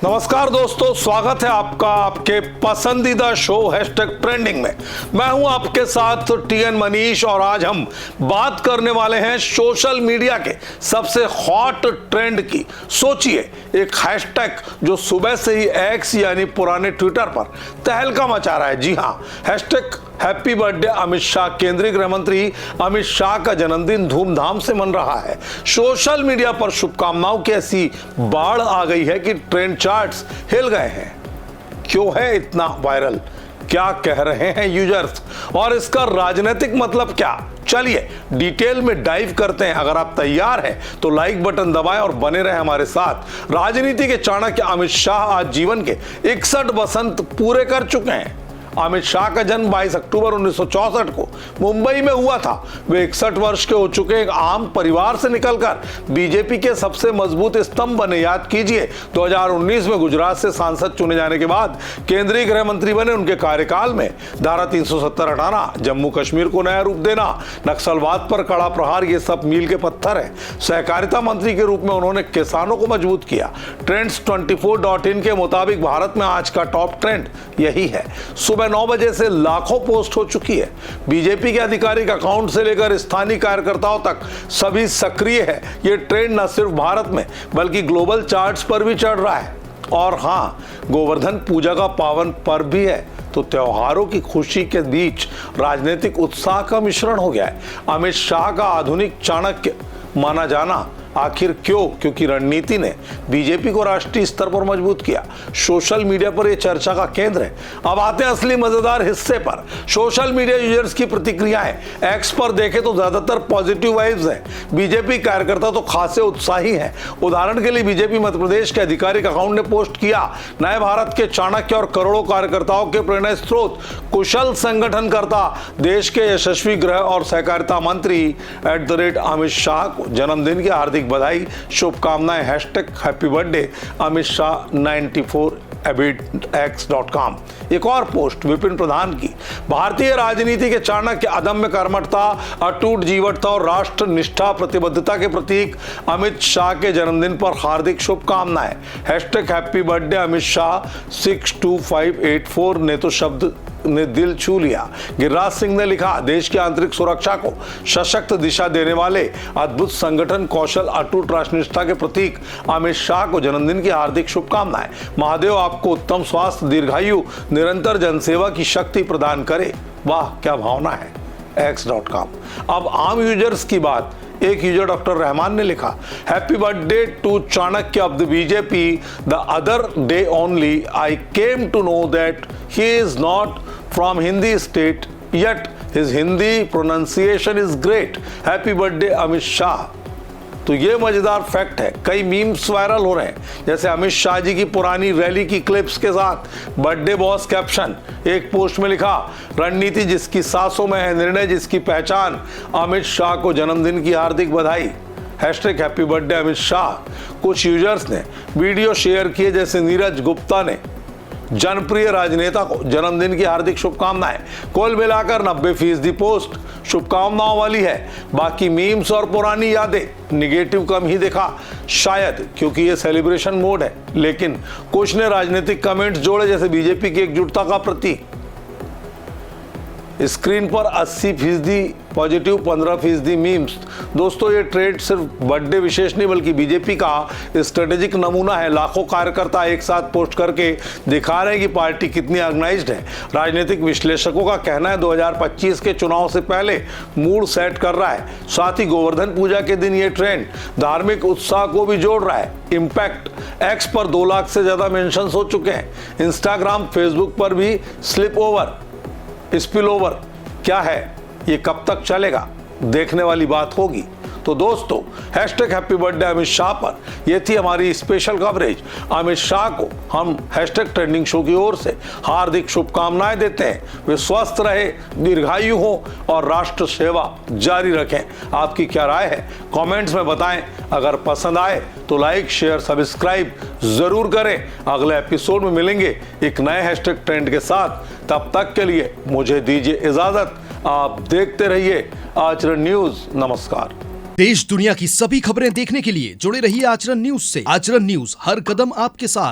नमस्कार दोस्तों, स्वागत है आपका आपके पसंदीदा शो हैशटैग ट्रेंडिंग में। मैं हूं आपके साथ टीएन मनीष और आज हम बात करने वाले हैं सोशल मीडिया के सबसे हॉट ट्रेंड की। सोचिए, एक हैशटैग जो सुबह से ही एक्स यानी पुराने ट्विटर पर तहलका मचा रहा है। जी हां, hashtag happy birthday Amit Shah. केंद्रीय गृह मंत्री अमित शाह का जन्मदिन धूमधाम से मन रहा है। सोशल मीडिया पर शुभकामनाओं की ऐसी बाढ़ आ गई है कि ट्रेंड चार्ट्स हिल गए हैं। क्यों है इतना वायरल? क्या कह रहे हैं यूजर्स और इसका राजनीतिक मतलब क्या? चलिए डिटेल में डाइव करते हैं। अगर आप तैयार हैं तो लाइक बटन दबाएं और बने रहें हमारे साथ। राजनीति के चाणक्य अमित शाह आज जीवन के 61 वसंत पूरे कर चुके हैं। अमित शाह का जन्म 22 अक्टूबर 1964 को मुंबई में हुआ था। वे 61 वर्ष के हो चुके एक आम परिवार से निकलकर बीजेपी के सबसे मजबूत स्तंभ बने। याद कीजिए, 2019 में गुजरात से सांसद चुने जाने के बाद केंद्रीय गृह मंत्री बने। उनके कार्यकाल में धारा 370 हटाना, जम्मू कश्मीर को नया रूप देना, नक्सलवाद पर कड़ा प्रहार, ये सब मील के पत्थर है। सहकारिता मंत्री के रूप में उन्होंने किसानों को मजबूत किया। Trends24.in के मुताबिक भारत में आज का टॉप ट्रेंड यही है। सुबह 9 बजे से लाखों पोस्ट हो चुकी है। बीजेपी के आधिकारिक अकाउंट से लेकर स्थानीय कार्यकर्ताओं तक सभी सक्रिय है। ये ट्रेंड न सिर्फ भारत में बल्कि ग्लोबल चार्ट्स पर भी चढ़ रहा है। और हाँ, गोवर्धन पूजा का पावन पर्व भी है, तो त्योहारों की खुशी के बीच राजनीतिक उत्साह का मिश्रण हो गया है। अमित शाह का आधुनिक चाणक्य माना जाना आखिर क्यों? क्योंकि रणनीति ने बीजेपी को राष्ट्रीय स्तर पर मजबूत किया। सोशल मीडिया पर यह चर्चा का केंद्र है। अब आते हैं असली मजेदार हिस्से पर, सोशल मीडिया यूजर्स की प्रतिक्रियाएं। एक्स पर देखें तो ज्यादातर पॉजिटिव वाइब्स हैं। बीजेपी कार्यकर्ता तो खासे उत्साही हैं। उदाहरण के लिए बीजेपी मध्य प्रदेश के आधिकारिक अकाउंट ने पोस्ट किया, नए भारत के चाणक्य और करोड़ों कार्यकर्ताओं के प्रेरणा स्रोत, कुशल संगठनकर्ता, देश के यशस्वी गृह और सहकारिता मंत्री @अमित शाह को जन्मदिन की हार्दिक बधाई, शुभकामनाएं। Hashtag happy birthday Amit Shah 94abx.com। एक और पोस्ट विपिन प्रधान की, भारतीय राजनीति के चाणक्य, अदम्य कर्मठता, अटूट जीवटता और राष्ट्र निष्ठा प्रतिबद्धता के प्रतीक अमित शाह के जन्मदिन पर हार्दिक शुभकामनाएं। Hashtag happy birthday Amit Shah 62584 ने तो शब्द ने दिल छू लिया। गिरिराज सिंह ने लिखा, देश की आंतरिक सुरक्षा को सशक्त दिशा देने वाले अद्भुत संगठन, कौशल, अटूट राष्ट्रनिष्ठा के प्रतीक अमित शाह को जन्मदिन की हार्दिक शुभकामनाएं। महादेव आपको उत्तम स्वास्थ्य, दीर्घायु, निरंतर जनसेवा की शक्ति प्रदान करे। वाह क्या भावना है। x.com। अब आम यूजर्स की बात। एक यूजर डॉक्टर रहमान ने लिखा, happy birthday to Chanakya of the BJP. The other day only I came to know that he is not from Hindi state yet his Hindi pronunciation is great. Happy birthday Amit Shah. तो ये मजेदार fact है। कई memes viral हो रहे हैं, जैसे अमित शाह जी की पुरानी रैली की क्लिप्स के साथ बर्थडे बॉस कैप्शन। एक पोस्ट में लिखा, रणनीति जिसकी सांसों में है, निर्णय जिसकी पहचान, अमित शाह को जन्मदिन की हार्दिक बधाई। Hashtag happy birthday Amit Shah. कुछ यूजर्स ने वीडियो शेयर किए, जैसे नीरज गुप्ता ने जनप्रिय राजनेता को जन्मदिन की हार्दिक शुभकामनाएं। कुल मिलाकर 90% पोस्ट शुभकामनाओं वाली है। बाकी मीम्स और पुरानी यादें, निगेटिव कम ही दिखा, शायद क्योंकि ये सेलिब्रेशन मोड है। लेकिन कुछ ने राजनीतिक कमेंट्स जोड़े, जैसे बीजेपी की एकजुटता का प्रतीक। स्क्रीन पर 80% पॉजिटिव, 15% मीम्स। दोस्तों, ये ट्रेंड सिर्फ बर्थडे विशेष नहीं बल्कि बीजेपी का स्ट्रेटेजिक नमूना है। लाखों कार्यकर्ता एक साथ पोस्ट करके दिखा रहे हैं कि पार्टी कितनी ऑर्गेनाइज्ड है। राजनीतिक विश्लेषकों का कहना है 2025 के चुनाव से पहले मूड सेट कर रहा है। साथ ही गोवर्धन पूजा के दिन ये ट्रेंड धार्मिक उत्साह को भी जोड़ रहा है। इम्पैक्ट एक्स पर 2 लाख से ज्यादा मेंशंस हो चुके हैं। इंस्टाग्राम, फेसबुक पर भी स्पिल ओवर क्या है, ये कब तक चलेगा, देखने वाली बात होगी। तो दोस्तों, hashtag happy birthday Amit Shah पर यह थी हमारी स्पेशल कवरेज। अमित शाह को हम हैशटैग ट्रेंडिंग शो की ओर से हार्दिक शुभकामनाएं देते हैं। वे स्वस्थ रहे, दीर्घायु हो और राष्ट्र सेवा जारी रखें। आपकी क्या राय है, कमेंट्स में बताएं। अगर पसंद आए तो लाइक, शेयर, सब्सक्राइब जरूर करें। अगले एपिसोड में मिलेंगे एक नए हैशटैग ट्रेंड के साथ। तब तक के लिए मुझे दीजिए इजाजत। आप देखते रहिए आचरण न्यूज। नमस्कार। देश दुनिया की सभी खबरें देखने के लिए जुड़े रहिए आचरण न्यूज से। आचरण न्यूज, हर कदम आपके साथ।